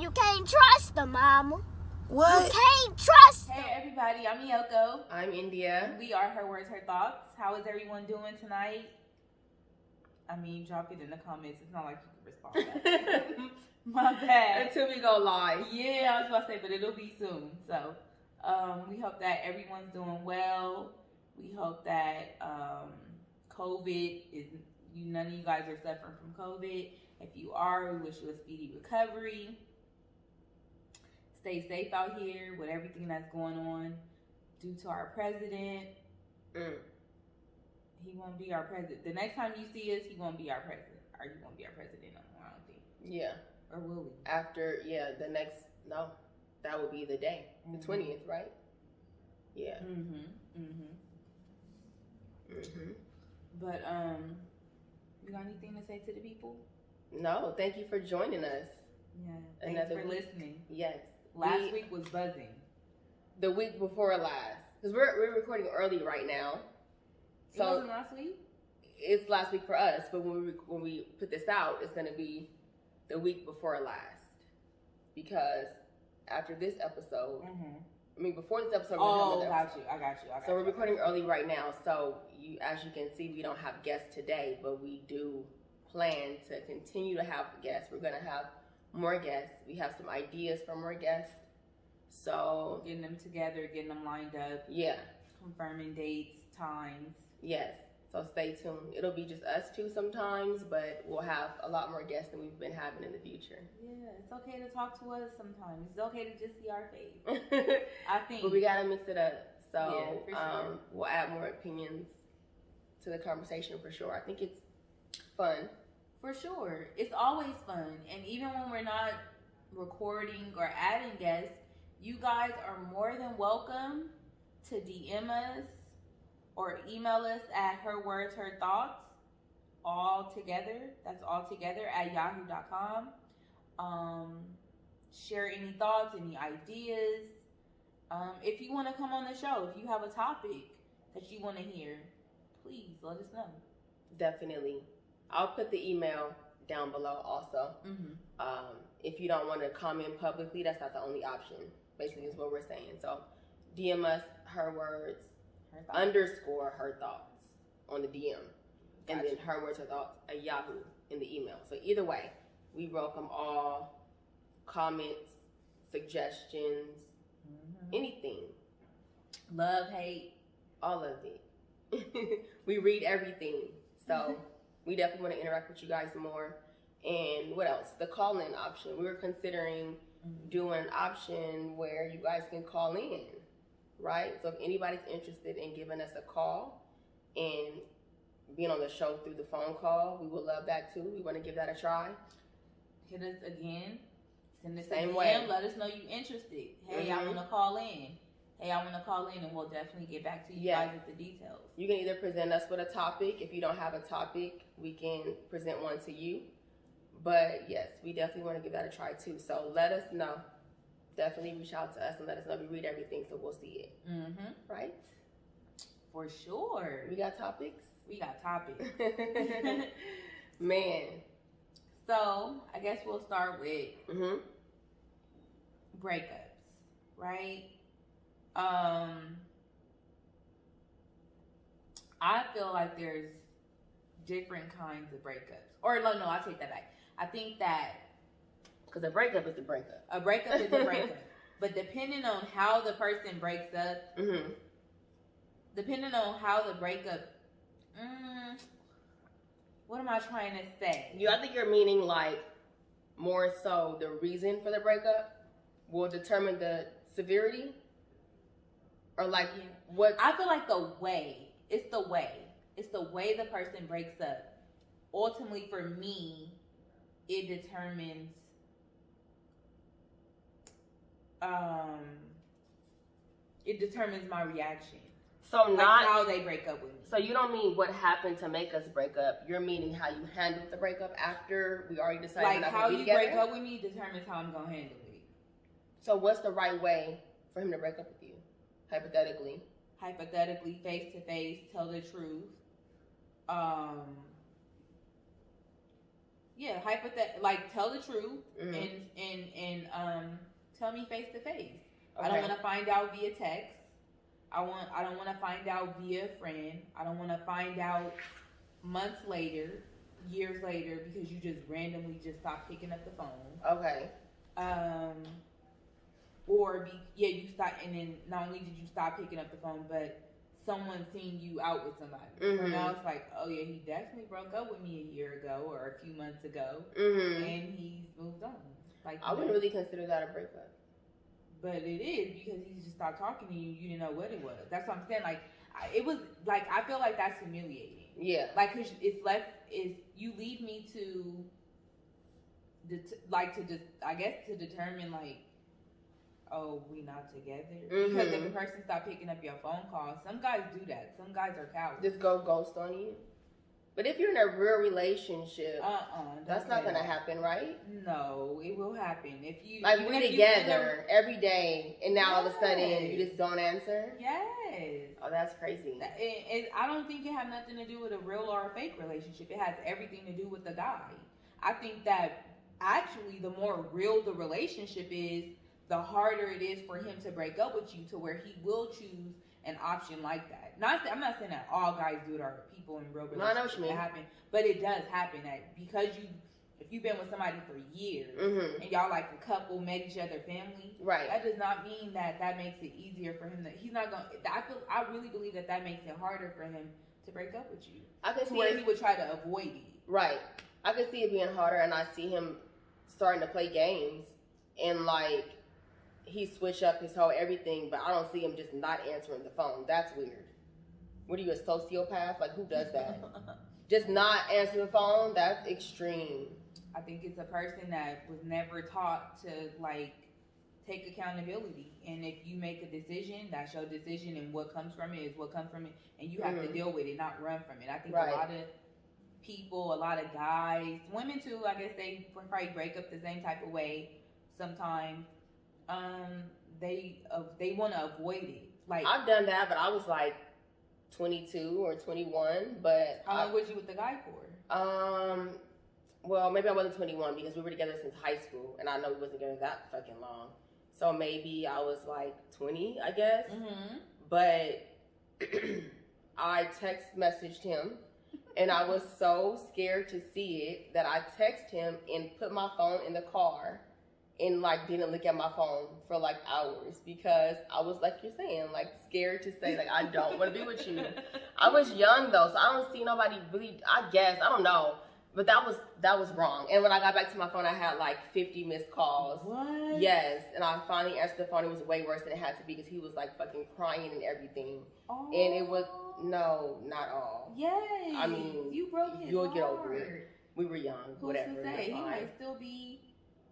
You can't trust them, Mama. What? You can't trust them. Hey everybody, I'm Yoko. I'm India. We are Her Words, Her Thoughts. How is everyone doing tonight? I mean, drop it in the comments. It's not like you can respond. My bad. Until we go live. Yeah, I was about to say, but it'll be soon. So, we hope that everyone's doing well. We hope that COVID is, none of you guys are suffering from COVID. If you are, we wish you a speedy recovery. Stay safe out here with everything that's going on due to our president. He won't be our president. The next time you see us, he won't be our president. Are you going to be our president no more? I don't think. Yeah. Or will we? After, no, that would be the day. The 20th, right? Yeah. But, you got anything to say to the people? No, thank you for joining us. Yeah. Thanks for listening. Yes. Last week was buzzing. The week before last. Because we're recording early right now. So it wasn't last week? It's last week for us, but when we put this out, it's going to be the week before last. Because after this episode, before this episode, I got you. So we're recording early right now. So as you can see, we don't have guests today, but we do plan to continue to have guests. We're going to have more guests. We have some ideas for more guests. So getting them together, getting them lined up. Yeah. Confirming dates, times. Yes. So stay tuned. It'll be just us two sometimes, but we'll have a lot more guests than we've been having in the future. Yeah, it's okay to talk to us sometimes. It's okay to just see our face. I think. But we got to mix it up. So yeah, for sure. We'll add more opinions to the conversation for sure. I think it's fun. For sure. It's always fun. And even when we're not recording or adding guests, you guys are more than welcome to DM us or email us at herwordsherthoughts all together. That's all together at yahoo.com. Share any thoughts, any ideas. If you want to come on the show, if you have a topic that you want to hear, please let us know. Definitely. I'll put the email down below also. If you don't want to comment publicly, that's not the only option. Basically, is what we're saying. So, DM us herwords _ her thoughts on the DM, and then herwords her thoughts at Yahoo in the email. So either way, we welcome all comments, suggestions, anything, love, hate, all of it. We read everything, so we definitely want to interact with you guys more. And what else? The call-in option. We were considering doing an option where you guys can call in, right? So if anybody's interested in giving us a call and being on the show through the phone call, we would love that too. We want to give that a try. Hit us again. Send us Same a DM. way. Let us know you're interested. Hey, I want to call in. Hey, I want to call in, and we'll definitely get back to you guys with the details. You can either present us with a topic. If you don't have a topic, we can present one to you. But yes, we definitely want to give that a try too. So let us know. Definitely reach out to us and let us know. We read everything, so we'll see it. Right? For sure. We got topics? We got topics. Man. So, I guess we'll start with breakups, right? I feel like there's different kinds of breakups. Or no, I take that back. I think that because a breakup is a breakup. A breakup is a breakup. But depending on how the person breaks up, depending on how the breakup, what am I trying to say? I think you're meaning like more so the reason for the breakup will determine the severity? Or like what? I feel like it's the way the person breaks up. Ultimately, for me, it determines my reaction. So like not how they break up with me. So you don't mean what happened to make us break up. You're meaning how you handled the breakup after we already decided like we're not how gonna be you together? break up with me determines how I'm gonna handle it. So what's the right way for him to break up with you? Hypothetically, face to face, tell the truth. Yeah, like tell the truth and tell me face to face. I don't want to find out via text. I don't want to find out via friend. I don't want to find out months later, years later, because you just randomly just stopped picking up the phone. Okay. You stop, and then not only did you stop picking up the phone, but someone seen you out with somebody. So now it's like, oh yeah, he definitely broke up with me a year ago or a few months ago, and he's moved on. Like, I wouldn't really consider that a breakup. But it is, because he just stopped talking to you. You didn't know what it was. That's what I'm saying. Like, it was like, I feel like that's humiliating. Yeah. Like, cause you leave me to determine like, oh, we not together. Because if a person stop picking up your phone calls, some guys do that. Some guys are cowards. Just go ghost on you. But if you're in a real relationship, that's not gonna happen, right? No, it will happen. If you like we're together every day, and now all of a sudden you just don't answer. Yes. Oh, that's crazy. I don't think it has nothing to do with a real or a fake relationship. It has everything to do with the guy. I think that actually, the more real the relationship is, the harder it is for him to break up with you, to where he will choose an option like that. I'm not saying that all guys do it, or people in real relationships. No, I know what you mean. Happen, but it does happen that because if you've been with somebody for years and y'all like a couple, make each other family, right? That does not mean that makes it easier for him. He's not gonna. I really believe that makes it harder for him to break up with you. I can see where he would try to avoid it. Right. I can see it being harder, and I see him starting to play games and like. He switch up his whole everything, but I don't see him just not answering the phone. That's weird. What are you, a sociopath? Like, who does that? Just not answer the phone? That's extreme. I think it's a person that was never taught to, like, take accountability. And if you make a decision, that's your decision, and what comes from it is what comes from it. And you have to deal with it, not run from it. I think a lot of people, a lot of guys, women too, I guess they probably break up the same type of way sometimes. They want to avoid it. Like, I've done that, but I was like 22 or 21. But how long was you with the guy for? Well, maybe I wasn't 21 because we were together since high school, and I know we wasn't together that fucking long. So maybe I was like 20, I guess. But I text messaged him, and I was so scared to see it that I texted him and put my phone in the car. And like didn't look at my phone for like hours because I was, like you're saying, like scared to say like I don't want to be with you. I was young though, so I don't see nobody really. I guess I don't know, but that was wrong. And when I got back to my phone, I had like 50 missed calls. What? Yes, and I finally answered the phone. It was way worse than it had to be because he was like fucking crying and everything. Oh. And it was not all. Yes. I mean, you broke his you'll heart. get over it. We were young. Who's whatever. To say? He might still be.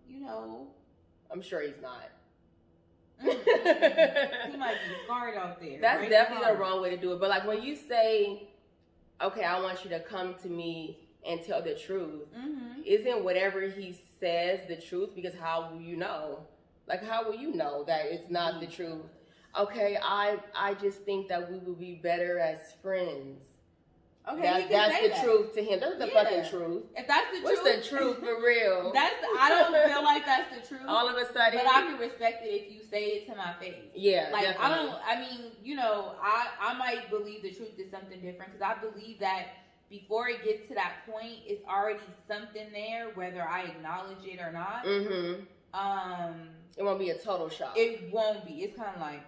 You know, I'm sure he's not. He might be scarred out there. That's definitely the wrong way to do it. But like when you say, okay, I want you to come to me and tell the truth, isn't whatever he says the truth? Because how will you know? Like, how will you know that it's not the truth? Okay, I just think that we would be better as friends. Okay, that's the truth to him. That's the fucking truth. If that's the truth, what's the truth for real? I don't feel like that's the truth. All of a sudden, but I can respect it if you say it to my face. Yeah, like definitely. I mean, you know, I might believe the truth is something different because I believe that before it gets to that point, it's already something there, whether I acknowledge it or not. It won't be a total shock. It won't be. It's kind of like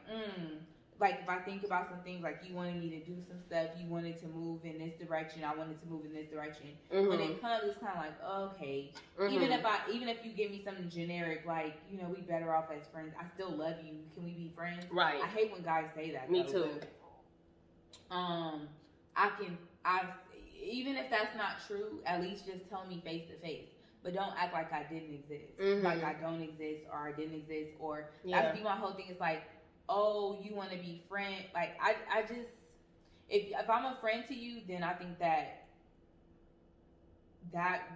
if I think about some things, like you wanted me to do some stuff, you wanted to move in this direction, I wanted to move in this direction. When it comes, it's kind of like, okay, even if you give me something generic, like, you know, we better off as friends, I still love you, can we be friends? Right. I hate when guys say that. Me too. Even if that's not true, at least just tell me face to face. But don't act like I didn't exist. Like I don't exist or I didn't exist. Or that'd be my whole thing. Is like, oh, you want to be friend. Like I just, if I'm a friend to you, then I think that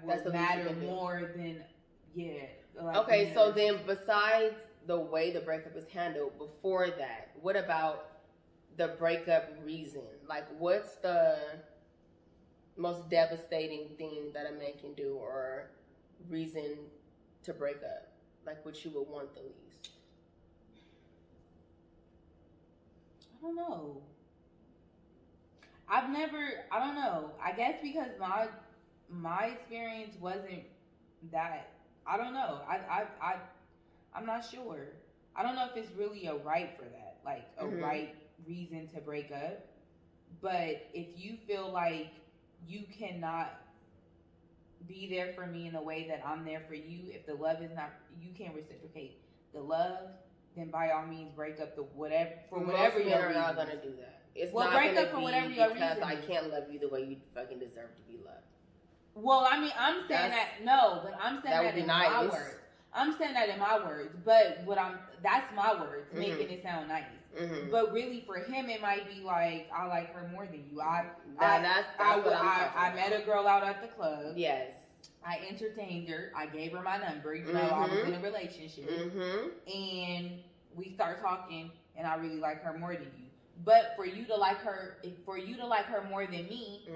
would matter more than Like, okay, so then besides the way the breakup is handled, before that, what about the breakup reason? Like, what's the most devastating thing that a man can do, or reason to break up? Like, what you would want the least? I don't know. I don't know. I guess because my experience wasn't that. I don't know. I'm not sure. I don't know if it's really a right for that, like a right reason to break up. But if you feel like you cannot be there for me in the way that I'm there for you, if the love is not, you can't reciprocate the love, then by all means break up whatever Most men your are reason. not gonna do that. It's Well, not break gonna up for be whatever your because reason I is. can't love you the way you fucking deserve to be loved. Well, I mean, I'm saying I'm saying that in my words. I'm saying that in my words, but that's my words, making it sound nice. Mm-hmm. But really, for him, it might be like, I like her more than you. I met a girl out at the club. Yes. I entertained her. I gave her my number. You know, I was in a relationship, and we start talking, and I really like her more than you. But for you to like her more than me,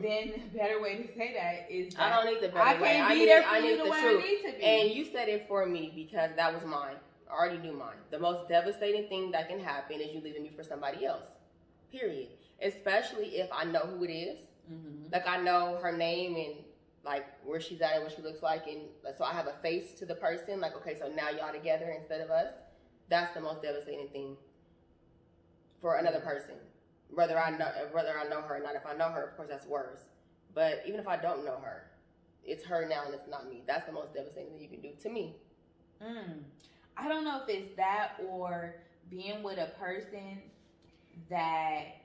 then the better way to say that is that I don't need the better way. I need the truth. I need to be. And you said it for me because that was mine. I already knew mine. The most devastating thing that can happen is you leaving me for somebody else. Period. Especially if I know who it is. Like, I know her name and like where she's at and what she looks like, and so I have a face to the person. Like, okay, so now y'all together instead of us. That's the most devastating thing for another person. Whether I know her or not. If I know her, of course, that's worse. But even if I don't know her, it's her now and it's not me. That's the most devastating thing you can do to me. I don't know if it's that or being with a person that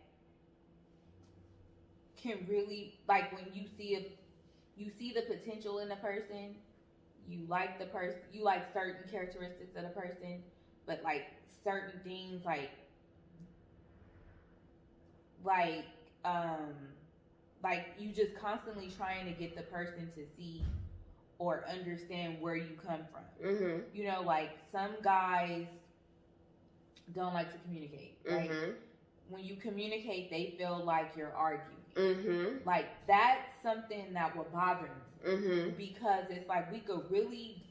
can really, like, when you see the potential in a person, you like the person, you like certain characteristics of the person, but like certain things like you just constantly trying to get the person to see or understand where you come from. You know, like some guys don't like to communicate, right? When you communicate, they feel like you're arguing. Like that's something that will bother me because it's like we could really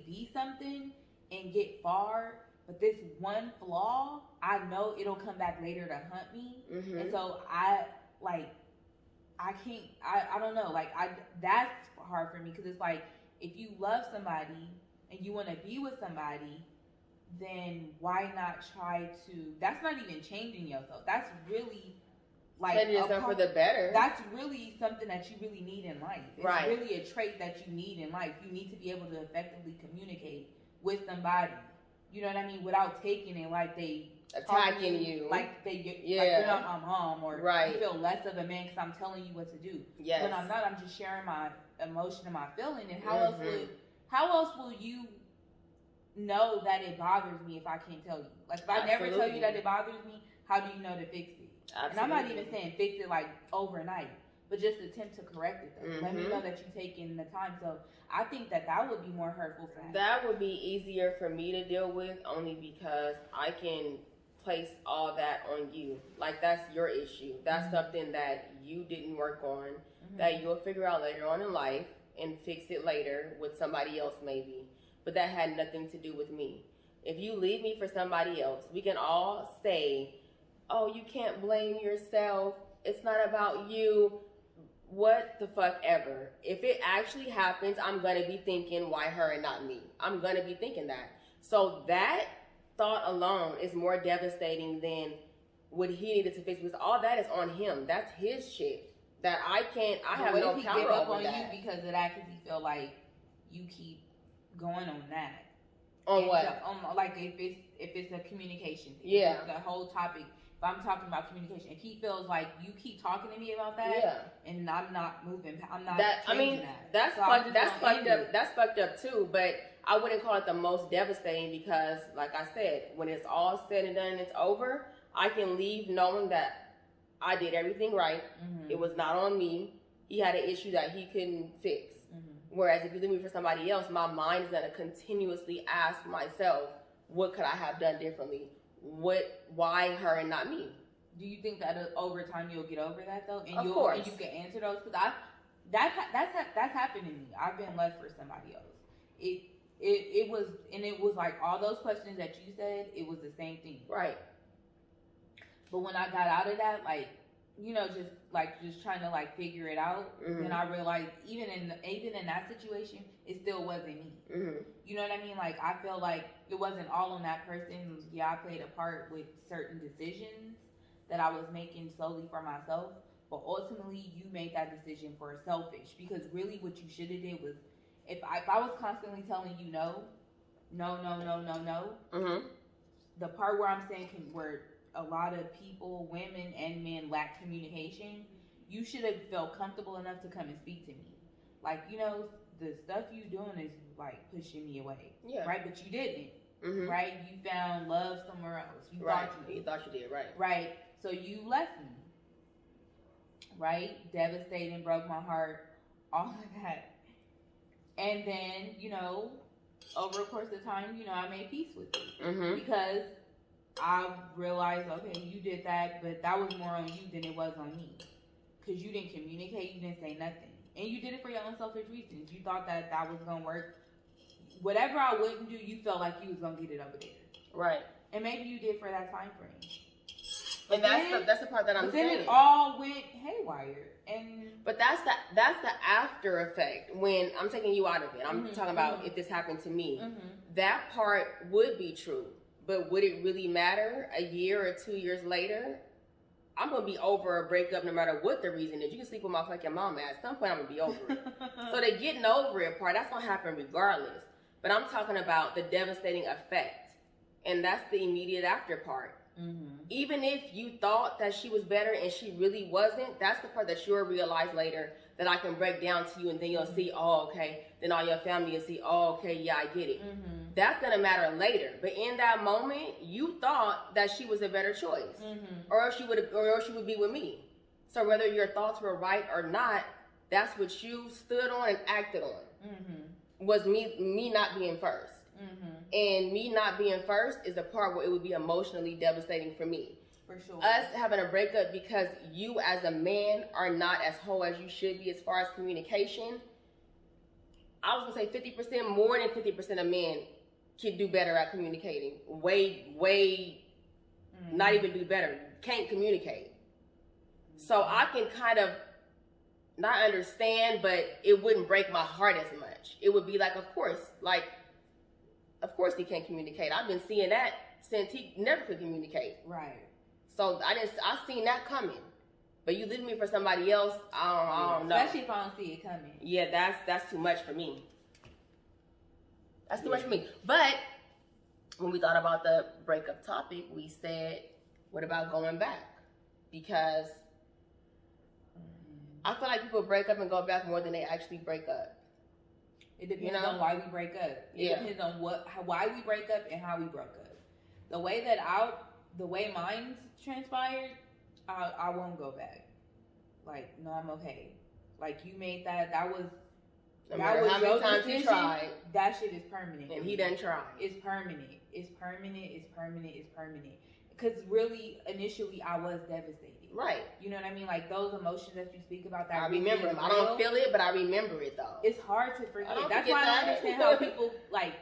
be something and get far, but this one flaw, I know it'll come back later to hunt me, and so I don't know, like that's hard for me because it's like if you love somebody and you want to be with somebody, then why not try to? That's not even changing yourself. That's really like changing yourself for the better. That's really something that you really need in life. It's really a trait that you need in life. You need to be able to effectively communicate with somebody. You know what I mean? Without taking it like they attacking you, like like you're not my mom, or you feel less of a man because I'm telling you what to do. Yes. When I'm not, I'm just sharing my emotion and my feeling. And how else will you know that it bothers me if I can't tell you? Like if I never tell you that it bothers me, how do you know to fix it? And I'm not even saying fix it like overnight, but just attempt to correct it though. Let me know that you're taking the time. So I think that would be more hurtful for him. That would be easier for me to deal with only because I can place all that on you. Like that's your issue. That's something that you didn't work on, that you'll figure out later on in life and fix it later with somebody else maybe. But that had nothing to do with me. If you leave me for somebody else, we can all say, oh, you can't blame yourself. It's not about you. What the fuck ever. If it actually happens, I'm going to be thinking, why her and not me? I'm going to be thinking that. So that thought alone is more devastating than what he needed to fix, because all that is on him. That's his shit. That I have no power over that. What if he give up on you because of that, because he feel like you keep going on that? On and what? Like if it's a communication thing. Yeah. The whole topic. If I'm talking about communication, if he feels like you keep talking to me about that, and I'm not moving, I'm not changing that. That's fucked up. That's fucked up too. But I wouldn't call it the most devastating because, like I said, when it's all said and done and it's over, I can leave knowing that I did everything right. It was not on me. He had an issue that he couldn't fix. Whereas if you leave me for somebody else, my mind is gonna continuously ask myself, what could I have done differently? Why her and not me? do you think that over time you'll get over that though, and Of course. and you can answer those? Because that's happened to me. I've been left for somebody else. It was like all those questions that you said. It was the same thing. Right. But when I got out of that, like, you know, just trying to like figure it out, then I realized even in that situation, it still wasn't me. You know what I mean? Like, I feel like it wasn't all on that person. Yeah, I played a part with certain decisions that I was making solely for myself, but ultimately you made that decision for selfish, because really what you should have did was, if I was constantly telling you no, the part where I'm saying where a lot of people, women and men, lack communication, you should have felt comfortable enough to come and speak to me. Like, you know, the stuff you doing is like pushing me away. Yeah. Right? But you didn't. Right? You found love somewhere else. You thought you did, right. Right. So you left me. Right? Devastating, broke my heart, all of that. And then, you know, over the course of time, you know, I made peace with it. Because I realized, okay, you did that, but that was more on you than it was on me. Because you didn't communicate, you didn't say nothing. And you did it for your own selfish reasons. You thought that was going to work. Whatever I wouldn't do, you felt like you was going to get it over there. Right. And maybe you did for that time frame. And that's the part that I'm saying. Then it all went haywire. But that's the after effect when I'm taking you out of it. I'm talking about if this happened to me. That part would be true. But would it really matter a year or 2 years later? I'm going to be over a breakup no matter what the reason is. You can sleep with my fucking mama. At some point, I'm going to be over it. So the getting over it part, that's going to happen regardless. But I'm talking about the devastating effect. And that's the immediate after part. Even if you thought that she was better and she really wasn't, that's the part that you'll realize later that I can break down to you, and then you'll see, oh, okay. Then all your family will see, oh, okay, yeah, I get it. That's going to matter later. But in that moment, you thought that she was a better choice. Or else she would be with me. So whether your thoughts were right or not, that's what you stood on and acted on. Was me not being first. And me not being first is the part where it would be emotionally devastating for me. For sure. Us having a breakup because you as a man are not as whole as you should be as far as communication. I was going to say 50%, more than 50% of men can do better at communicating. Way, not even do better. Can't communicate. So I can kind of not understand, but it wouldn't break my heart as much. It would be like, of course he can't communicate. I've been seeing that since he never could communicate. Right. So I seen that coming. But you leave me for somebody else, I don't know. Especially if I don't see it coming. Yeah, that's too much for me. That's too much for me. But when we thought about the breakup topic, we said, what about going back? Because I feel like people break up and go back more than they actually break up. It depends on why we break up. It depends on why we break up and how we broke up. The way mine transpired, I won't go back. Like, no, I'm okay. Like, you made that was no matter how many times you tried. That shit is permanent. And he done tried. It's permanent. It's permanent. It's permanent. It's permanent. Because really, initially, I was devastated. Right. You know what I mean? Like, those emotions that you speak about, that I remember them. I don't feel it, but I remember it, though. It's hard to forget. That's why I don't understand how people, like,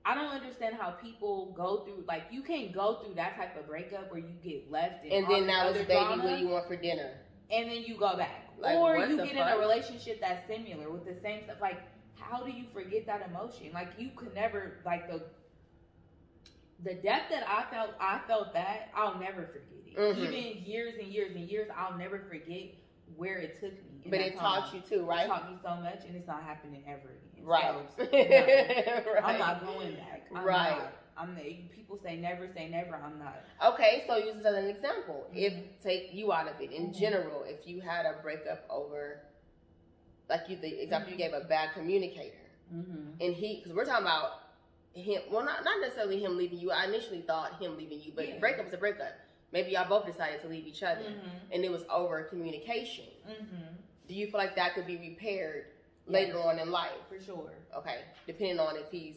I don't understand how people go through, like, you can't go through that type of breakup where you get left and then now it's baby what you want for dinner. And then you go back. Like, or you get in a relationship that's similar with the same stuff. Like, how do you forget that emotion? Like, you could never, like, the depth that I felt that, I'll never forget it. Even years and years and years, I'll never forget where it took me. But it taught you too, right? It taught me so much, and it's not happening ever again. Right. So, right. I'm not going back. People say never, I'm not. Okay, so use this as an example. Take you out of it. In general, if you had a breakup over, like the example you gave, a bad communicator. And because we're talking about him, well, not necessarily him leaving you. I initially thought him leaving you, but breakup is a breakup. Maybe y'all both decided to leave each other, and it was over communication. Do you feel like that could be repaired later on in life? For sure. Okay, depending on if he's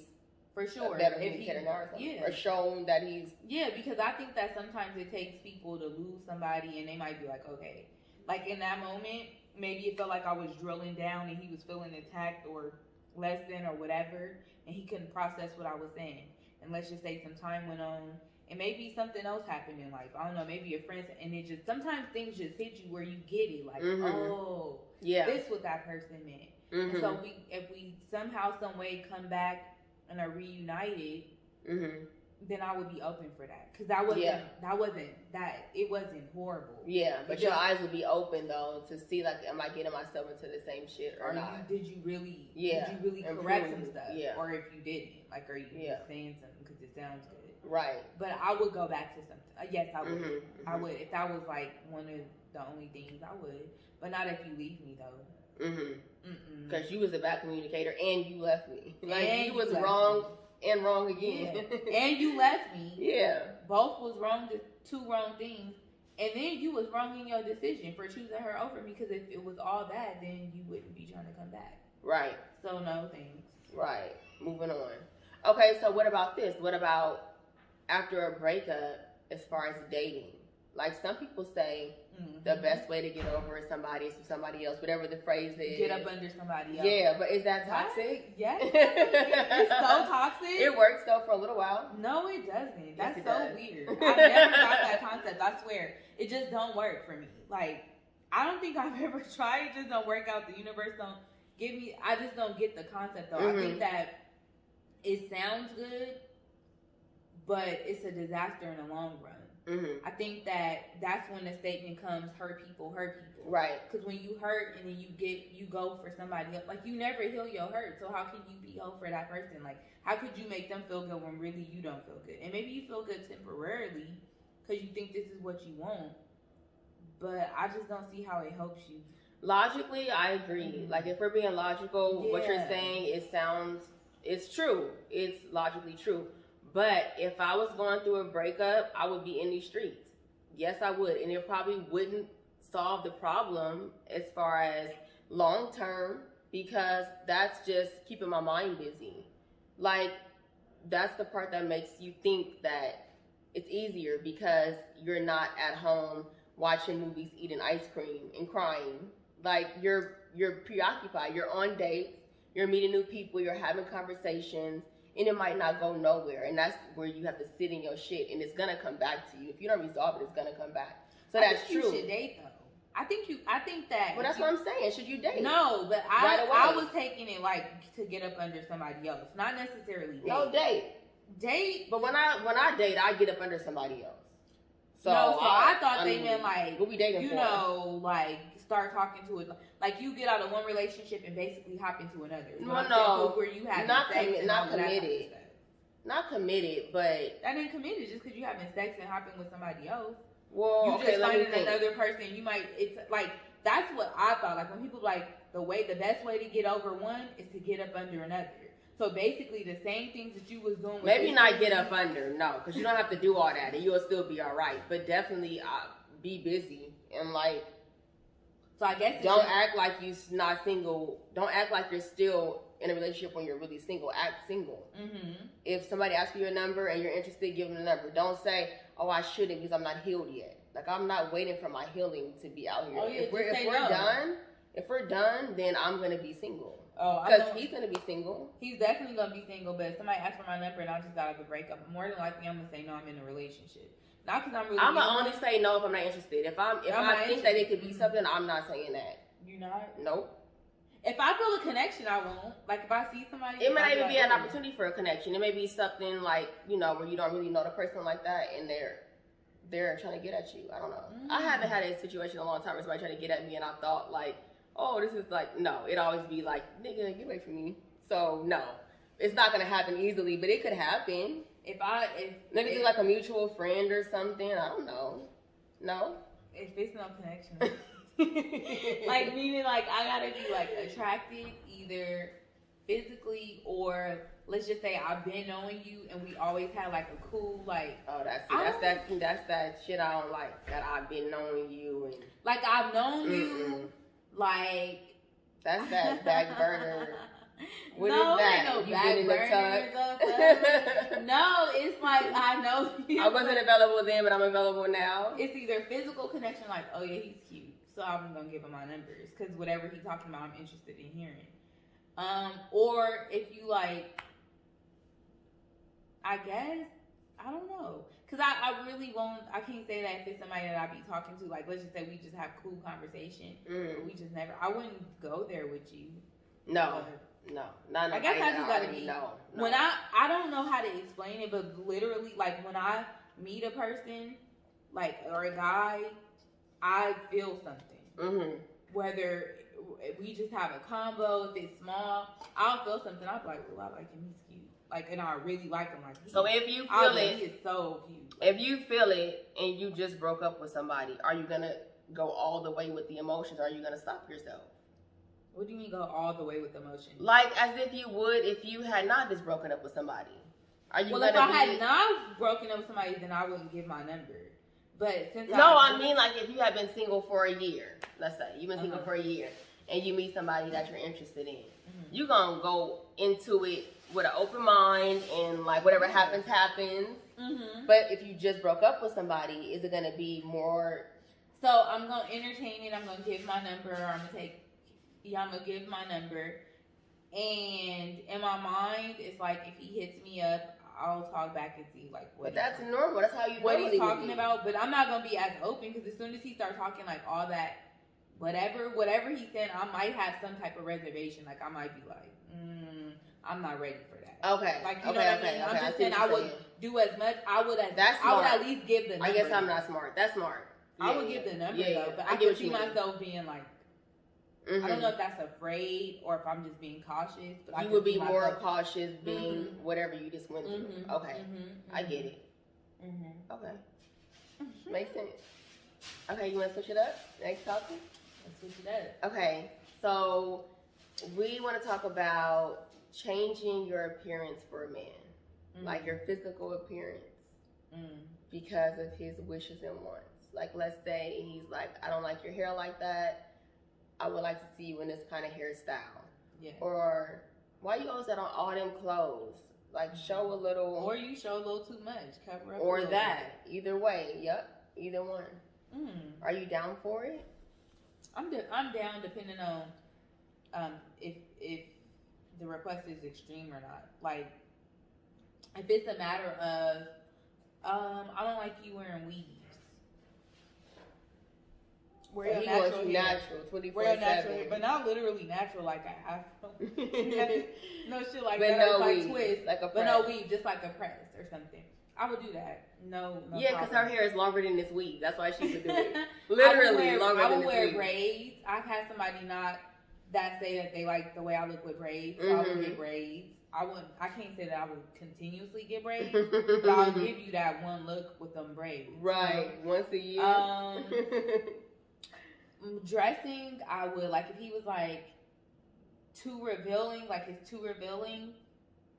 For sure. a better communicator now or something. Yeah. Or shown that he's... Yeah, because I think that sometimes it takes people to lose somebody and they might be like, okay. Like in that moment, maybe it felt like I was drilling down and he was feeling attacked or less than or whatever, and he couldn't process what I was saying. And let's just say some time went on, and maybe something else happened in life. I don't know, maybe a friend, and it just, sometimes things just hit you where you get it. Like, oh, this what that person meant. And so if we somehow, some way come back and are reunited, then I would be open for that. Because it wasn't horrible. Yeah, but your eyes would be open though to see, like, am I getting myself into the same shit or not? Did you really correct some stuff? Yeah. Or if you didn't, like, are you just saying something because it sounds good? Right. But I would go back to something. Yes, I would. I would. If that was like one of the only things, I would. But not if you leave me though. Because you was a bad communicator and you left me. Like, and you was wrong and wrong again. Yeah. And you left me. Yeah. Both was wrong, two wrong things. And then you was wrong in your decision for choosing her over me, because if it was all bad, then you wouldn't be trying to come back. Right. So no thanks. Right. Moving on. Okay, so what about this? What about after a breakup as far as dating? Like, some people say the best way to get over somebody is for somebody else, whatever the phrase is. Get up under somebody else. Yeah, but is that toxic? Yes. It's so toxic. It works though for a little while. No, it doesn't. That's so weird. I've never got that concept. I swear. It just don't work for me. Like, I don't think I've ever tried. It just don't work out. The universe don't give me. I just don't get the concept though. I think that it sounds good, but it's a disaster in the long run. I think that's when the statement comes, hurt people. Right. Because when you hurt and then you go for somebody else, like, you never heal your hurt. So how can you be whole for that person? Like, how could you make them feel good when really you don't feel good? And maybe you feel good temporarily because you think this is what you want, but I just don't see how it helps you. Logically, I agree. Like, if we're being logical, what you're saying, it's true. It's logically true. But if I was going through a breakup, I would be in these streets. Yes, I would. And it probably wouldn't solve the problem as far as long term, because that's just keeping my mind busy. Like, that's the part that makes you think that it's easier, because you're not at home watching movies, eating ice cream, and crying. Like, you're preoccupied. You're on dates. You're meeting new people. You're having conversations. And it might not go nowhere, and that's where you have to sit in your shit, and it's gonna come back to you. If you don't resolve it, it's gonna come back. So that's true. You should date though. I think that. Well, that's what I'm saying. Should you date? No, but I was taking it like to get up under somebody else, not necessarily date. No, date. But when I date, I get up under somebody else. So I thought they meant like, what we dating for? Like, start talking to it. Like, you get out of one relationship and basically hop into another. No, where you have not committed. Not committed, but that ain't committed just because you having sex and hopping with somebody else. Well, you just finding another person. You might. It's like, that's what I thought. Like, when people like the best way to get over one is to get up under another. So basically, the same things that you was doing. Maybe not get up under, no, because you don't have to do all that, and you'll still be all right. But definitely be busy and like. So I guess don't act like you're not single. Don't act like you're still in a relationship when you're really single. Act single. If somebody asks you your number and you're interested, give them the number. Don't say, "Oh, I shouldn't because I'm not healed yet." Like, I'm not waiting for my healing to be out here. Oh, yeah, if we're done, then I'm gonna be single. Because he's gonna be single. He's definitely gonna be single. But if somebody asks for my number and I just got out of a breakup, more than likely I'm gonna say no. I'm in a relationship. Not because I'm really. I'm gonna only say no if I'm not interested. If I think that it could be something, I'm not saying that. You're not? Nope. If I feel a connection, I won't. Like, if I see somebody, it might even be an opportunity for a connection. It may be something like, where you don't really know the person like that, and they're trying to get at you. I don't know. I haven't had a situation in a long time where somebody tried to get at me, and I thought like, oh, this is like, no. It always be like, nigga, get away from me. So no, it's not gonna happen easily, but it could happen. Maybe it's like a mutual friend or something. I don't know. No. If it's no connection. Like, meaning like I gotta be like attracted either physically, or let's just say I've been knowing you and we always had like a cool like. Oh, that's that shit I don't like. That I've been knowing you and like I've known you like. That's that back burner What no, is that? No, You back been in the tub? No, it's like I know. I wasn't available then, but I'm available now. It's either physical connection, like, oh yeah, he's cute, so I'm gonna give him my numbers because whatever he's talking about, I'm interested in hearing. Or if you like, I guess I don't know, because I really won't. I can't say that if it's somebody that I be talking to, like let's just say we just have cool conversation, but we just never. I wouldn't go there with you. No. Not I guess I just gotta be. No. When I don't know how to explain it, but literally, like when I meet a person, like or a guy, I feel something. Whether we just have a combo, if it's small, I'll feel something. I'll be like, "Well, I like him. He's cute." Like, and I really like him. Like, so if you feel it, he is so cute. If you feel it and you just broke up with somebody, are you gonna go all the way with the emotions? Or are you gonna stop yourself? What do you mean go all the way with emotions? Like as if you would if you had not just broken up with somebody. Are you? Well, if I had not broken up with somebody, then I wouldn't give my number. But since I mean like if you have been single for a year, let's say you've been single for a year, and you meet somebody that you're interested in, you're gonna go into it with an open mind and like whatever happens. But if you just broke up with somebody, is it gonna be more? So I'm gonna entertain it. I'm gonna give my number. I'm gonna give my number, and in my mind, it's like if he hits me up, I'll talk back and see like what. But that's normal. That's how you. What he's talking about. But I'm not gonna be as open because as soon as he starts talking like all that, whatever he said, I might have some type of reservation. Like I might be like, I'm not ready for that. Okay. Like you know what I mean? I'm just saying I would do as much. I would at least give the number. I guess I'm not smart. That's smart. I would give the number though, but I could see myself being like. I don't know if that's afraid or if I'm just being cautious. But you would be more cautious being whatever you just went through. Okay, I get it. Okay, makes sense. Okay, you want to switch it up? Next topic? Let's switch it up. Okay, so we want to talk about changing your appearance for a man, like your physical appearance, because of his wishes and wants. Like, let's say he's like, I don't like your hair like that. I would like to see you in this kind of hairstyle. Yeah. Or why you always got on all them clothes? Like show a little. Or you show a little too much. Cover up. Or that. Either way. Yep. Either one. Are you down for it? I'm down depending on if the request is extreme or not. Like if it's a matter of I don't like you wearing weaves. Wear your natural 24/7. But not literally natural like a afro. No shit like but that. No like weave, twist. like a press. But no weave, just like a press or something. I would do that. No yeah, because her hair is longer than this weave. That's why she would do it. Literally longer than this weave. I would wear braids. I've had somebody that say that they like the way I look with braids. So I would get braids. I can't say that I would continuously get braids, but I'll give you that one look with them braids. Right. Once a year. Dressing, I would like if he was like too revealing, like it's too revealing.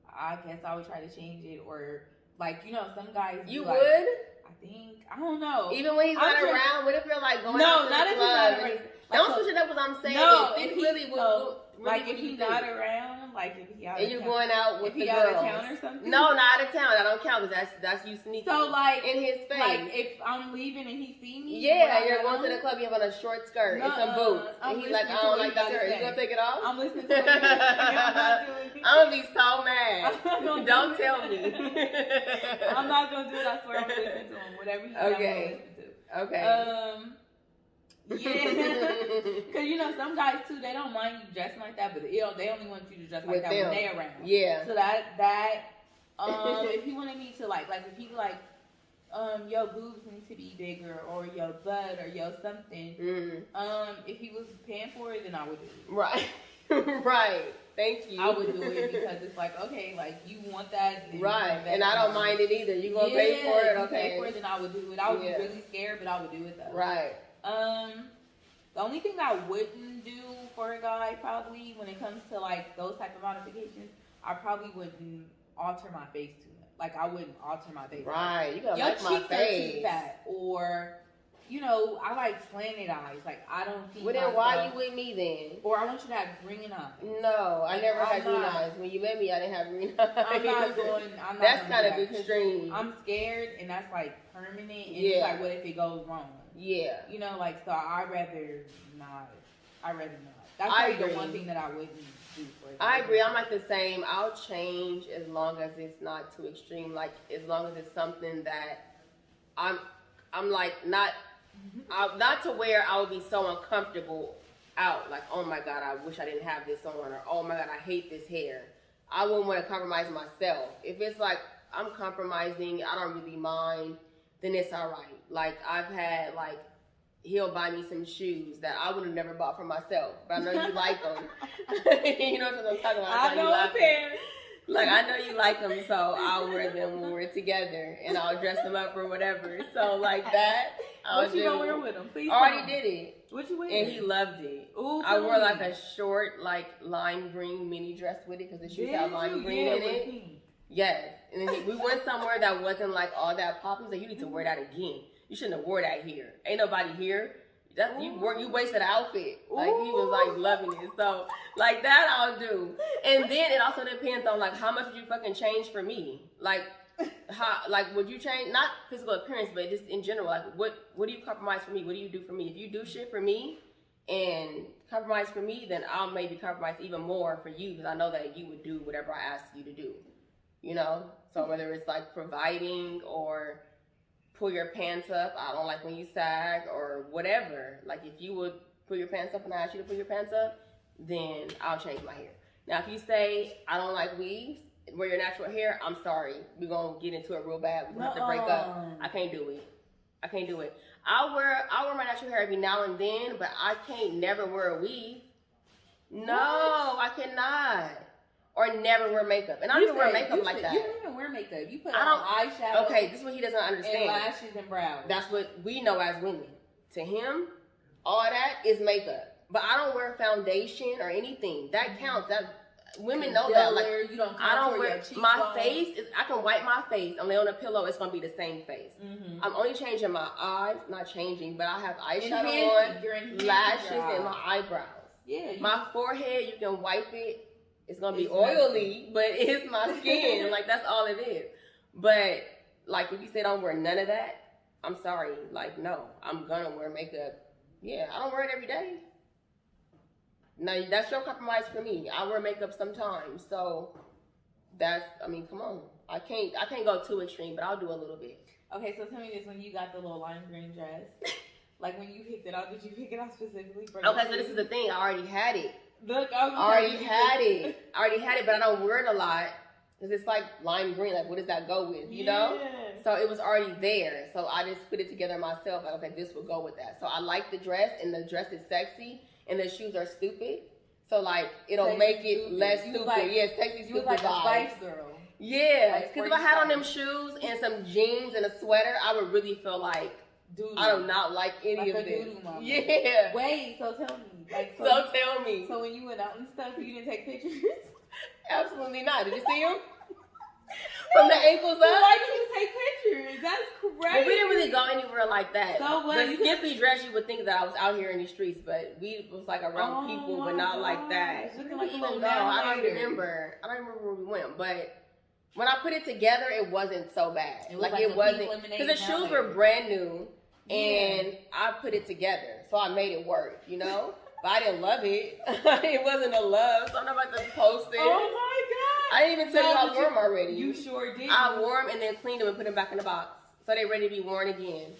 I guess I would try to change it, or like some guys. You would. I think I don't know. Even when he's not around, what if you're like going out to the club? Don't switch it up. What I'm saying. No, if he really would. Like if he's not around, like if he out and you're going out with the girls. Out of town or something. No, not out of town. That don't count because that's you sneaking. So like in his face. Like if I'm leaving and he see me. Yeah, you're going to the club. You have on a short skirt and some boots, and he's like, I don't like that shirt. You gonna take it off? I'm listening to what I'm not doing it. I'm gonna be so mad. Don't tell me. I'm not gonna do it. I swear I'm gonna listen to him. Whatever he I'm gonna listen to. Okay. Yeah, because some guys too, they don't mind you dressing like that, but they only want you to dress like that when they're around. Yeah. So if he wanted me to like if he like your boobs need to be bigger or your butt or your something, if he was paying for it, then I would do it. Right. Right. Thank you. I would do it because it's like, okay, like you want that, then right? And I don't mind it either. You gonna pay for it, okay? Pay for it, then I would do it. I would be really scared, but I would do it though. Right. The only thing I wouldn't do for a guy probably when it comes to like those type of modifications, I probably wouldn't alter my face too much. Like I wouldn't alter my face. Right. You gotta your like my face. Are too fat, or you know, I like slanted eyes. Like, I don't see Well, then why you with me then? Or I want you to have green eyes. No, I never had green not. eyes. When you met me, I didn't have green eyes. I'm not That's kind of that, extreme. I'm scared, and that's like permanent. And Yeah. it's like, what if it goes wrong? Yeah. You know, like, so I'd rather not. That's I like agree. the one thing that I wouldn't do for it. I agree. I'm like the same. I'll change as long as it's not too extreme. Like, as long as it's something that I'm like not to where I would be so uncomfortable out. Like, oh my God, I wish I didn't have this on, or oh my God, I hate this hair. I wouldn't want to compromise myself. If it's like I'm compromising, I don't really mind, then it's all right. Like, I've had, like, he'll buy me some shoes that I would have never bought for myself, but I know you like them. You know what I'm talking about? I know a pair. Like, I know you like them, so I'll wear them when we're together, and I'll dress them up or whatever. So, like that, What you gonna wear with them? Please. Already did it. What you wear? And he loved it. Ooh, I wore like a short, like lime green mini dress with it because the shoes have lime green in it. Yes. And then we went somewhere that wasn't like all that poppy. He's like, you need to wear that again. You shouldn't have wore that here. Ain't nobody here. That's you wasted an outfit. Like, he was like loving it. So like that I'll do. And then it also depends on like how much would you fucking change for me? Like would you change, not physical appearance, but just in general, like what do you compromise for me? What do you do for me? If you do shit for me and compromise for me, then I'll maybe compromise even more for you because I know that you would do whatever I ask you to do. You know? So whether it's like providing or pull your pants up, I don't like when you sag, or whatever. Like, if you would pull your pants up and I ask you to pull your pants up, then I'll change my hair. Now, if you say, I don't like weaves, wear your natural hair, I'm sorry. We're going to get into it real bad. We're going to have to break up. I can't do it. I'll wear my natural hair every now and then, but I can't never wear a weave. No, I cannot. Or never wear makeup. And I don't even wear makeup like that. You don't even wear makeup. You put on eyeshadow. Okay, this is what he doesn't understand. And lashes and brows. That's what we know as women. To him, all that is makeup. But I don't wear foundation or anything. That counts. That women know that. Like, you don't I don't wear my face. I can wipe my face and lay on a pillow. It's gonna be the same face. Mm-hmm. I'm only changing my eyes. Not changing, but I have eyeshadow on, lashes, and my eyebrows. Yeah. My forehead, you can wipe it. It's gonna be oily, but it's my skin. Like, that's all it is. But like, if you say don't wear none of that, I'm sorry. Like, no, I'm gonna wear makeup. Yeah, I don't wear it every day. Now, that's your compromise for me. I wear makeup sometimes, so that's. I mean, come on. I can't go too extreme, but I'll do a little bit. Okay, so tell me this: when you got the little lime green dress, like when you picked it out, did you pick it out specifically for? Okay, so this is the thing. I already had it. Look, I already had it, but I don't wear it a lot because it's like lime green. Like, what does that go with? You know? So it was already there. So I just put it together myself. Like, okay, this will go with that. So I like the dress, and the dress is sexy, and the shoes are stupid. So like, it'll make it less stupid. Yeah, sexy stupid. You was like a Spice Girl. Yeah, because if I had on them shoes and some jeans and a sweater, I would really feel like I do not like any of this. Yeah. Wait, so tell me. Like, tell me. So when you went out and stuff, you didn't take pictures? Absolutely not. Did you see him? From the ankles up? Why did you take pictures? That's crazy. Well, we didn't really go anywhere like that. So what? The skimpy dress, you would think that I was out here in the streets, but we was like around people, but not like that. Looking like a little I don't remember where we went, but when I put it together, it wasn't so bad. It wasn't, because the shoes were brand new, and I put it together, so I made it work, you know? But I didn't love it. It wasn't a love, so I'm not about to post it. Oh my God. I didn't even tell you I wore them already. You sure did. I wore them and then cleaned them and put them back in the box, so they're ready to be worn again.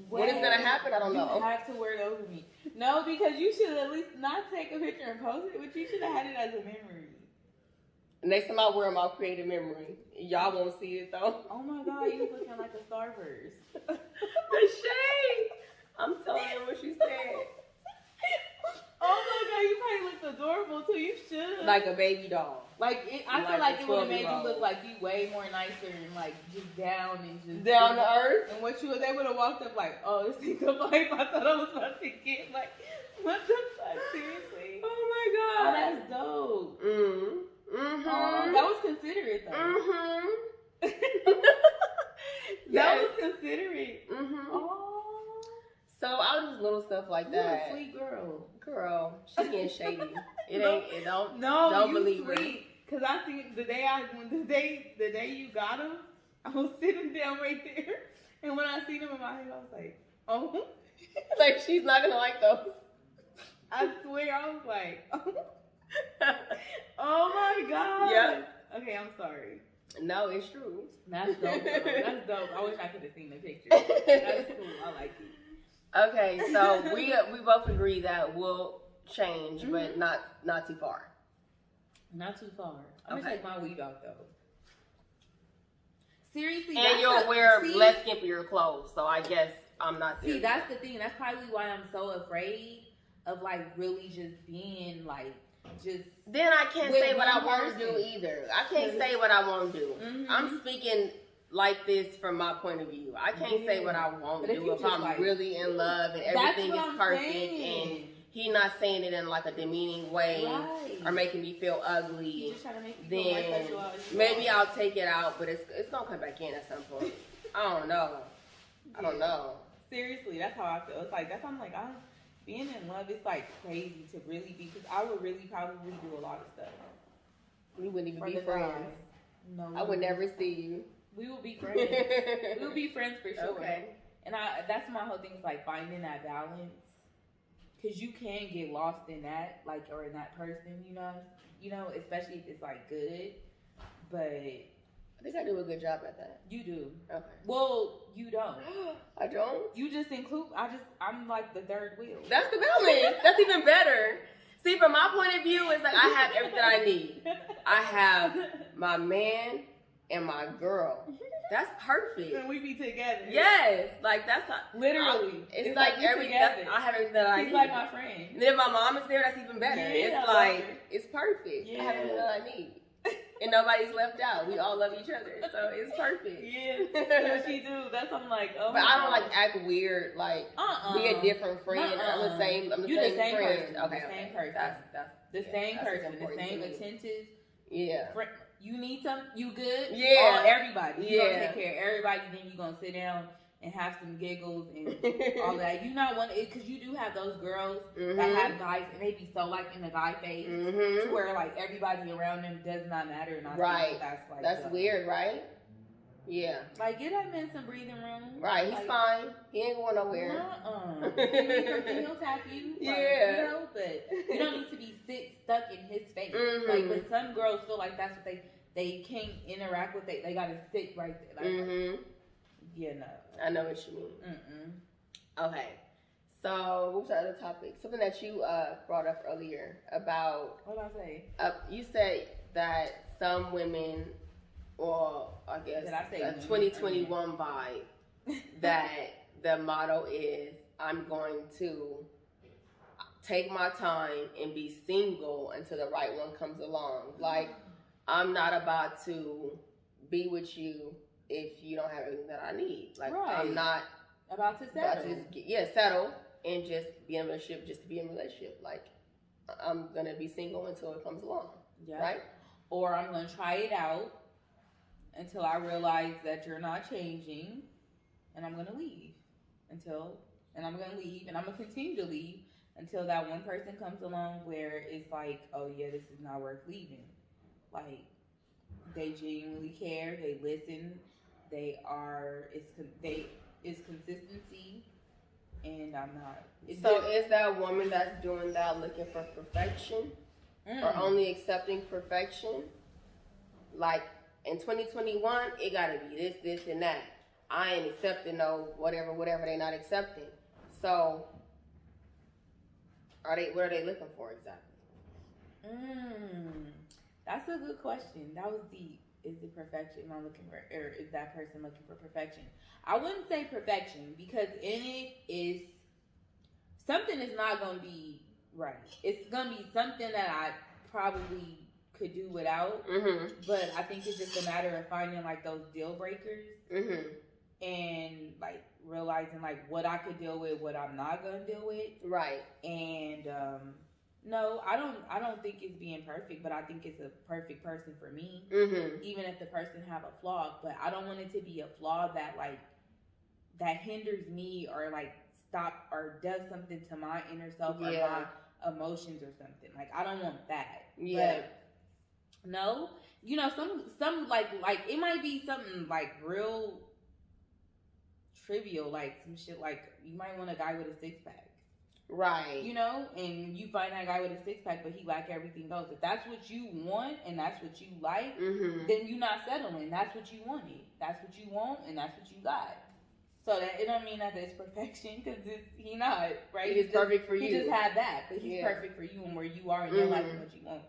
When it's gonna happen, I don't know. You have to wear those with me. No, because you should at least not take a picture and post it, but you should have had it as a memory. Next time I wear them, I'll create a memory. Y'all won't see it though. Oh my God, you looking like a starburst. The shade. I'm telling you what she said. Oh my God, you probably look adorable too. You should. Like a baby doll. I feel like it would have made you look like you way more nicer and like just down and just down to earth. And what they would have walked up like, oh, this ain't the vibe I thought I was about to get. Like, what the fuck? Seriously? Oh my God. Oh, that's dope. Mm-hmm. Oh, that was considerate though. Mm-hmm. That was considerate. Mm-hmm. Oh. So I'll just little stuff like You're that. a sweet girl. Girl, she getting shady. It No. ain't. It don't. No, don't you believe sweet. Cause I think the day you got him, I was sitting down right there, and when I seen him in my head, I was like, oh. her. Like she's not gonna like those. I swear, I was like, oh my god. Yeah. Okay, I'm sorry. No, it's true. That's dope. Though. That's dope. I wish I could have seen the picture. That's cool. I like it. Okay, so we both agree that we'll change, but not too far. Not too far. I'm Okay. gonna take my weave out though. Seriously, And you'll wear less skimpier clothes, so I guess I'm not there. See, that's the thing. That's probably why I'm so afraid of like really just being like just. Then I can't with say what I one won't do person. either. I can't say what I won't do. Mhm. I'm speaking like this from my point of view. I can't say what I won't But if do you if just, I'm like- really in love and That's everything what is I'm perfect saying. and he not saying it in like a demeaning way Right. or making me feel You ugly. just trying to make me feel more Then sexual as you maybe are. I'll take it out, but it's gonna come back in at some point. I don't know. I don't know. Seriously, that's how I feel. It's like that's why I'm like being in love. It's like crazy to really be because I would really probably do a lot of stuff. We wouldn't even For be the friends. guy. No, I would never see you. We will be friends. We will be friends for sure. Okay. And that's my whole thing is like finding that balance. Cause you can get lost in that, like, or in that person, you know, especially if it's like good. But I think I do a good job at that. you do. Okay. Well, you don't. I don't? You just include. I'm like the third wheel. That's the balance. That's even better. See, from my point of view, it's like I have everything I need. I have my man and my girl. That's perfect. And we be together. Yes, like that's not Literally. It's like we everything. together. I have everything that I He's need. like my friend. And then my mom is there. That's even better. Yeah, It's I love like her. it's perfect. I have everything Yeah. that I need, and nobody's left out. We all love each other, so it's perfect. Yeah, so she do. That's I'm like, oh. But my I don't God. like act weird. Like be a different friend. I'm the same. I'm the You same, the same friend. person. Okay, The same okay. person. That's The yeah, same that's person, the important same to me. attentive. Yeah. You need some. You good? Yeah. Everybody. You Yeah. gonna take care of everybody. Then you gonna sit down and have some giggles and all that. You not want it because you do have those girls that have guys and they be so like in the guy phase to where like everybody around them does not matter. And I Right. think that's like That's weird, right? Yeah. Like get that man some breathing room. Right. He's like, fine. He ain't going nowhere. If you need something, he'll tap you. Like, Yeah. You know, but you don't need to be stuck in his face. Mhm. Like, but some girls feel like that's what they can't interact with. They gotta sit right there. Like, yeah, no. I know what you mean. Okay. So, what was the other topic? Something that you brought up earlier about. What did I say? You said that some women, or I guess Did I say a women? 2021 vibe, that the motto is, I'm going to take my time and be single until the right one comes along. Like, I'm not about to be with you if you don't have everything that I need. Like, Right. I'm not About to about settle. to just settle and just be in a relationship just to be in a relationship. Like, I'm going to be single until it comes along. Yeah. Right? Or I'm gonna try it out until I realize that you're not changing, and I'm gonna leave and I'm gonna leave, and I'm gonna continue to leave until that one person comes along where it's like, oh yeah, this is not worth leaving. Like, they genuinely care, they listen, it's consistency, and I'm not. So is that woman that's doing that looking for perfection or only accepting perfection? Like in 2021, it gotta be this, and that. I ain't accepting no whatever they not accepting. So what are they looking for exactly? That's a good question. That was deep. Is it perfection I'm looking for, or is that person looking for perfection? I wouldn't say perfection because in it is something is not going to be right. It's going to be something that I probably could do without, but I think it's just a matter of finding like those deal breakers and like realizing like what I could deal with, what I'm not going to deal with. Right. And no, I don't think it's being perfect, but I think it's a perfect person for me. Even if the person have a flaw, but I don't want it to be a flaw that like that hinders me or like stop or does something to my inner self or Yeah. my emotions or something. Like, I don't want that. Yeah. But no, you know, some like it might be something like real trivial, like some shit like you might want a guy with a 6-pack. Right. You know, and you find that guy with a 6-pack, but he like everything else. If that's what you want and that's what you like, then you're not settling. That's what you wanted. That's what you want, and that's what you got. So that it don't mean that it's perfection, because he not, right? He's perfect for you. He just had that, but he's perfect for you and where you are in your life and what you want.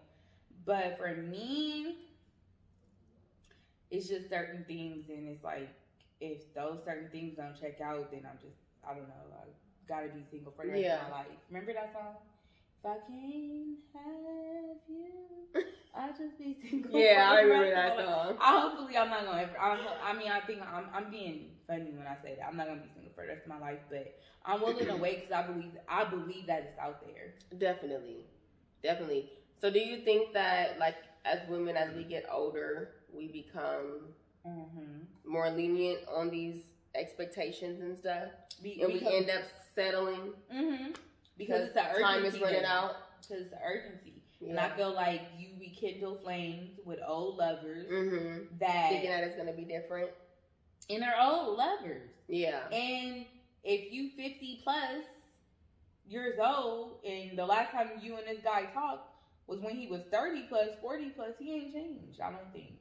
But for me, it's just certain things, and it's like if those certain things don't check out, then I don't know. I gotta be single for the rest of my life. Remember that song? If I can't have you, I'll just be single. Yeah, I remember that song. Hopefully, I'm not gonna ever. I think I'm being funny when I say that. I'm not gonna be single for the rest of my life, but I'm willing to wait because I believe that it's out there. Definitely. So, do you think that, like, as women, as we get older, we become more lenient on these expectations and stuff, and we end up settling because it's the urgency. Time is running out. Because it's the urgency, and I feel like you rekindle flames with old lovers that thinking that it's gonna be different, and they're old lovers. Yeah, and if you 50 plus years old, and the last time you and this guy talked was when he was 30 plus, 40 plus, he ain't changed. I don't think.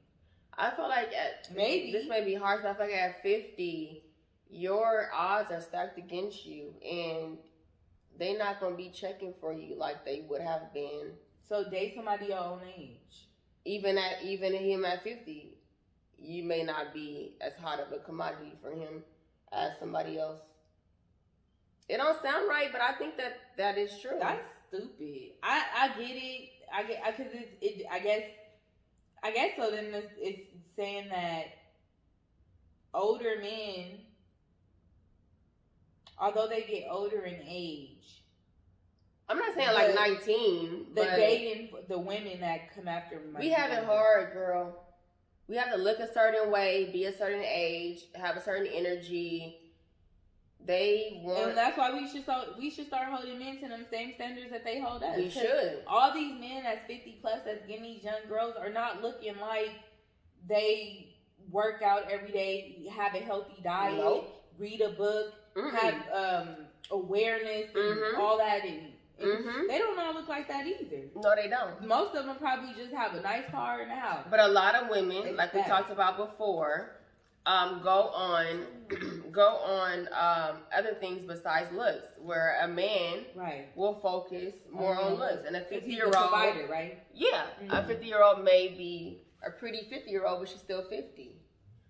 I feel like maybe this may be harsh, but I feel like at 50, your odds are stacked against you, and they're not gonna be checking for you like they would have been. So date somebody your own age. Even him at 50, you may not be as hot of a commodity for him as somebody else. It don't sound right, but I think that is true. That's stupid. I get it. I guess so. Then it's saying that older men, although they get older in age, I'm not saying like 19, but dating the women that come after them. We have it hard, girl. We have to look a certain way, be a certain age, have a certain energy. And that's why we should start holding men to them same standards that they hold us. We should. All these men that's 50 plus that's getting these young girls are not looking like they work out every day, have a healthy diet, read a book, have awareness and all that, and they don't all look like that either. No, they don't. Most of them probably just have a nice car and a house. But a lot of women, like we talked about before, go on other things besides looks, where a man will focus more on looks, and a 50-year-old provider, right? Yeah, a 50-year-old may be a pretty 50-year-old, but she's still 50.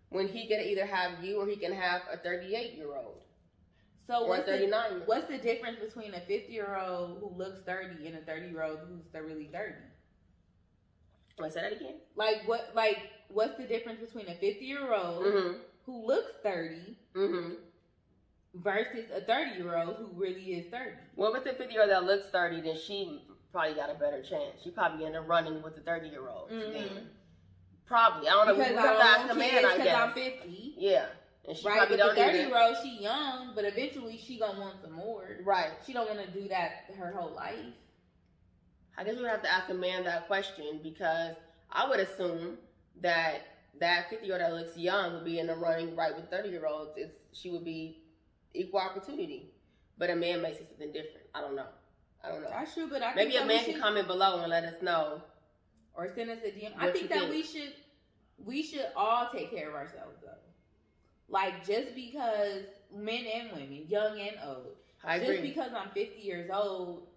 When he can either have you or he can have a 38-year-old. So what's the difference between a 50-year-old who looks 30 and a 30-year-old who's really 30? Want to say that again? What's the difference between a 50-year-old who looks 30 versus a 30-year-old who really is 30? Well, with the 50-year-old that looks 30, then she probably got a better chance. She probably in the running with the 30-year-old. Probably. I don't know. Because I want kids because I'm 50. Yeah. And she but the 30-year-old, she young, but eventually she gonna want some more. Right. She don't want to do that her whole life. I guess we would have to ask a man that question, because I would assume that 50-year-old that looks young would be in the running right with 30-year-olds. She would be equal opportunity. But a man may see something different. I don't know. That's true, but maybe a man can comment below and let us know. Or send us a DM. I think that we should all take care of ourselves, though. Like, just because men and women, young and old, I agree. Just because I'm 50 years old,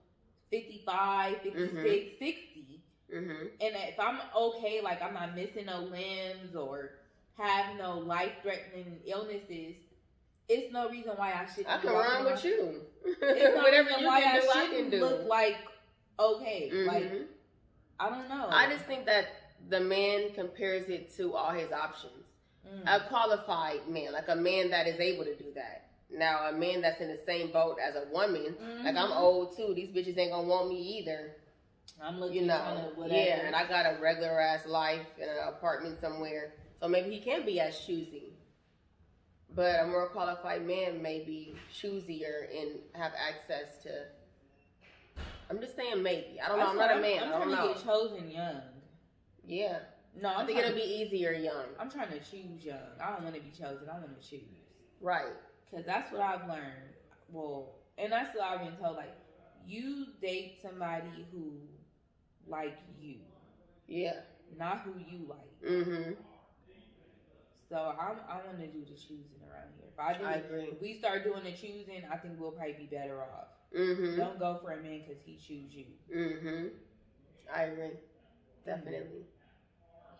55, 56, 60, and if I'm okay, like I'm not missing no limbs or have no life-threatening illnesses, it's no reason why I shouldn't. I can run with you. It's no Whatever reason you why can do, I I can shouldn't do. look like okay. Like, I don't know. I just think that the man compares it to all his options. A qualified man, like a man that is able to do that. Now, a man that's in the same boat as a woman, like I'm old too. These bitches ain't gonna want me either. I'm looking, kind of whatever. Yeah, and I got a regular ass life in an apartment somewhere, so maybe he can be as choosy. But a more qualified man may be choosier and have access to. I'm just saying maybe. I don't know. I'm not a man. I'm I don't trying know. to get chosen young. Yeah. No, I think it'll be easier young. I'm trying to choose young. I don't want to be chosen. I want to choose. Right. Because that's what I've learned. Well, and that's what I've been told. Like, you date somebody who like you. Yeah. Not who you like. Mm-hmm. So I want to do the choosing around here. I agree. If we start doing the choosing, I think we'll probably be better off. Mm-hmm. Don't go for a man because he choose you. Mm-hmm. I agree. Definitely.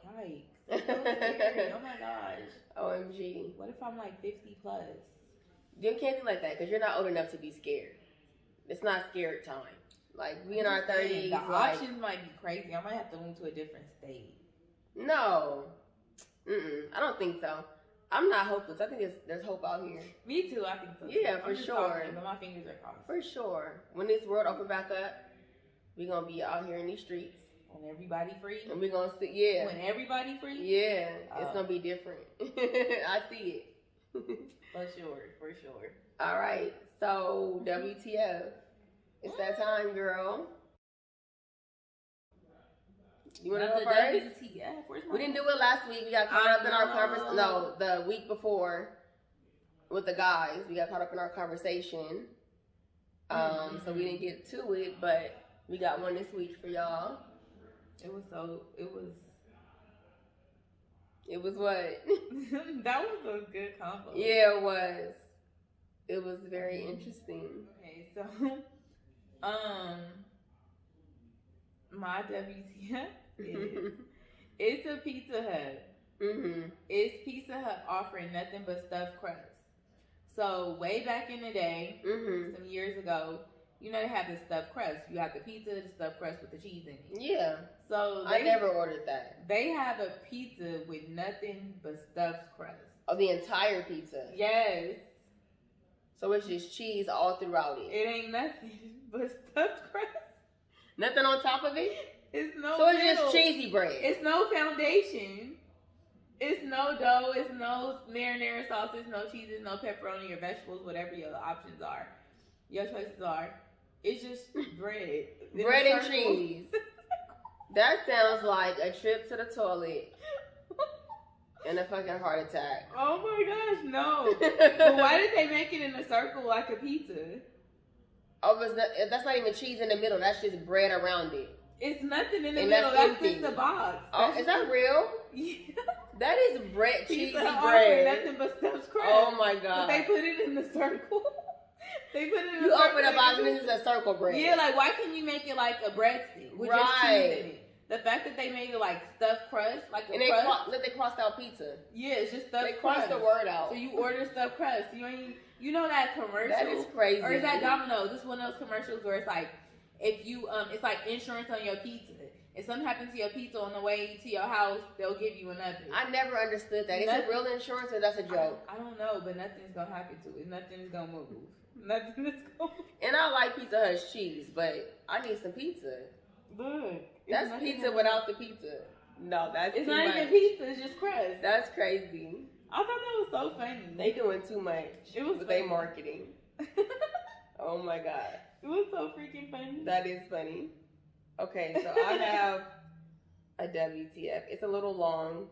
Yikes. That's so scary. Oh my gosh. OMG. What if I'm like 50 plus? You can't be like that because you're not old enough to be scared. It's not scared time. Like, we in our 30s. The options might be crazy. I might have to move to a different state. No. I don't think so. I'm not hopeless. I think there's hope out here. Me too. I think so. Yeah, for sure. Talking, but my fingers are crossed. For sure. When this world open back up, we're going to be out here in these streets. When everybody free? And we're going to see, yeah. When everybody free? Yeah. It's going to be different. I see it. For sure. All right. So, WTF. It's that time, girl. You want to go first? WTF? We didn't do it last week. We got caught up in our conversation. No, the week before with the guys. We got caught up in our conversation. So we didn't get to it, but we got one this week for y'all. It was what? That was a good combo. Yeah, it was. It was very interesting. Okay, so my WTF is it's a Pizza Hut. It's Pizza Hut offering nothing but stuffed crust. So way back in the day, some years ago, you know they have the stuffed crust. You have the pizza, the stuffed crust with the cheese in it. Yeah. So I never ordered that. They have a pizza with nothing but stuffed crust. Oh, the entire pizza? Yes. So it's just cheese all throughout it? It ain't nothing but stuffed crust. Nothing on top of it? It's no So it's middle. just cheesy bread? It's no foundation. It's no dough. It's no marinara sauce. It's no cheese. It's no pepperoni or vegetables, whatever your options are. Your choices are. It's just bread. Bread and cheese. That sounds like a trip to the toilet and a fucking heart attack. Oh my gosh, no. But why did they make it in a circle like a pizza? Oh, that's not even cheese in the middle. That's just bread around it. It's nothing in the middle. That's just the box. Oh, is that real? Yeah. That is bread, cheesy bread. bread. Nothing but stuffed crust. Oh my god. But they put it in the circle. They put it in you the circle. open a box and this is a circle bread. Yeah, like why can't you make it like a breadstick with just cheese in it? The fact that they made it like stuffed crust, like a crust. They crossed out pizza. Yeah, it's just stuffed crust. They crossed the word out. So you order stuffed crust. You know that commercial? That is crazy. Or is that Domino's? This is one of those commercials where it's like, if you, it's like insurance on your pizza. If something happens to your pizza on the way to your house, they'll give you another. I never understood that. Is it real insurance or that's a joke? I don't know, but nothing's going to happen to it. Nothing is going to move. Nothing is going to move. And I like Pizza Hut's cheese, but I need some pizza. Look. That's pizza without the pizza. No, that's it's too not much. Even pizza, it's just crust. That's crazy. I thought that was so funny. They doing too much. It was with their marketing. Oh my god. It was so freaking funny. That is funny. Okay, so I have a WTF. It's a little long.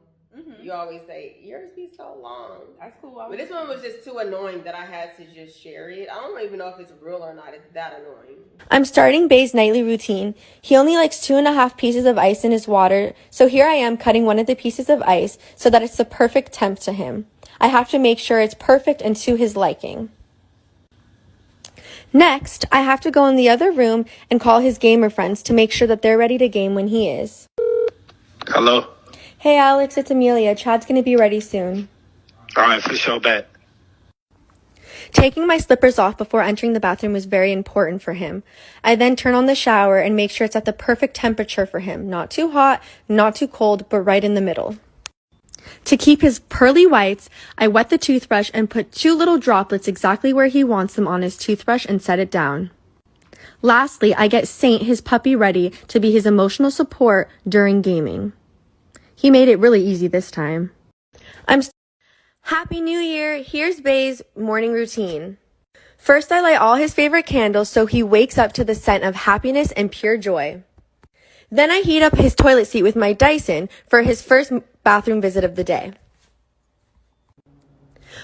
You always say, yours be so long. That's cool. But this one was just too annoying that I had to just share it. I don't even know if it's real or not. It's that annoying. I'm starting Bay's nightly routine. He only likes 2.5 pieces of ice in his water, so here I am cutting one of the pieces of ice so that it's the perfect temp to him. I have to make sure it's perfect and to his liking. Next, I have to go in the other room and call his gamer friends to make sure that they're ready to game when he is. Hello? Hey Alex, it's Amelia. Chad's gonna be ready soon. Alright, for sure, bet. Taking my slippers off before entering the bathroom was very important for him. I then turn on the shower and make sure it's at the perfect temperature for him. Not too hot, not too cold, but right in the middle. To keep his pearly whites, I wet the toothbrush and put 2 little droplets exactly where he wants them on his toothbrush and set it down. Lastly, I get Saint, his puppy, ready to be his emotional support during gaming. He made it really easy this time. Happy New Year! Here's Bay's morning routine. First, I light all his favorite candles so he wakes up to the scent of happiness and pure joy. Then I heat up his toilet seat with my Dyson for his first bathroom visit of the day.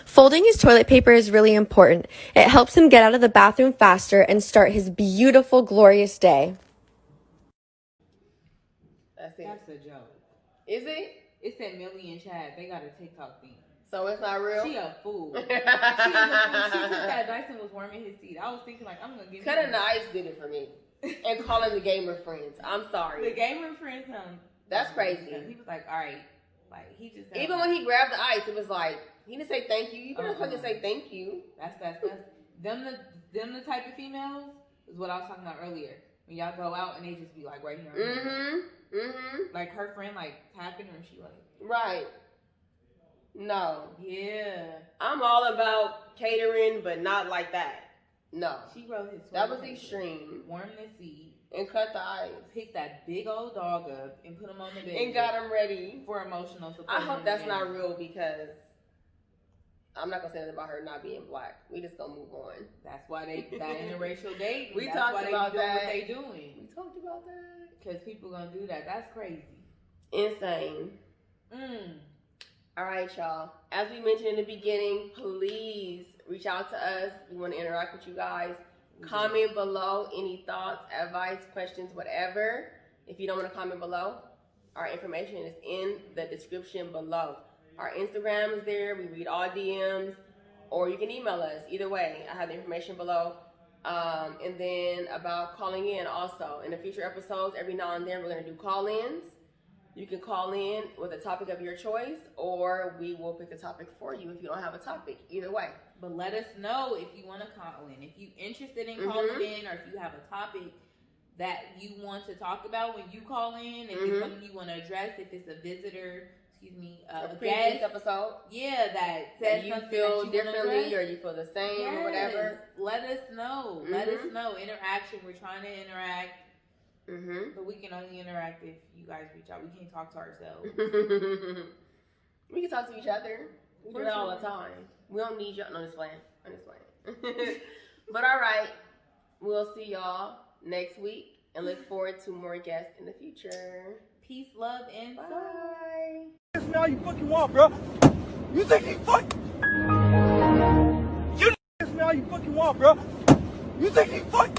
Folding his toilet paper is really important. It helps him get out of the bathroom faster and start his beautiful, glorious day. That's it. That's a joke. Is it? It said Millie and Chad. They got a TikTok thing. So it's not real? She a fool. She took that Dyson was warming his seat. I was thinking like, I'm gonna give Cut and Ice did it for me. And calling the gamer friends. I'm sorry. The gamer friends That's crazy. He was like, all right. Like he just even when he grabbed the ice, it was like he didn't say thank you. You better fucking say thank you. That's them the type of females is what I was talking about earlier. When y'all go out and they just be like right here. Like her friend like tapping her and she like right. No. Yeah. I'm all about catering, but not like that. No. She wrote his that was extreme. Warm the seat. And cut the ice. Picked that big old dog up and put him on the bed. And got him ready. For emotional support. I hope that's not real because I'm not going to say anything about her not being black. We just going to move on. That's why that interracial dating. We that's talked why about they that. what they doing. We talked about that. Because people going to do that. That's crazy. Insane. All right, y'all. As we mentioned in the beginning, please reach out to us. We want to interact with you guys. Comment below any thoughts, advice, questions, whatever. If you don't want to comment below, our information is in the description below. Our Instagram is there. We read all DMs. Or you can email us. Either way, I have the information below. And then about calling in also. In the future episodes, every now and then, we're going to do call-ins. You can call in with a topic of your choice, or we will pick a topic for you if you don't have a topic. Either way. But let us know if you want to call in. If you're interested in calling in, or if you have a topic that you want to talk about when you call in, if it's something you want to address, if it's a visitor, a previous guest episode. Yeah, that says you something feel that you differently, or you feel the same, or whatever. Let us know. Let us know. Interaction. We're trying to interact. But we can only interact if you guys reach out. We can't talk to ourselves. We can talk to each other. We do it all the time. We don't need y'all. No, just playing. I'm just playing. But all right. We'll see y'all next week and look forward to more guests in the future. Peace, love, and bye. That's all you fucking want, bro. You think you fuck? You all you fucking want, bro. You think you fuck?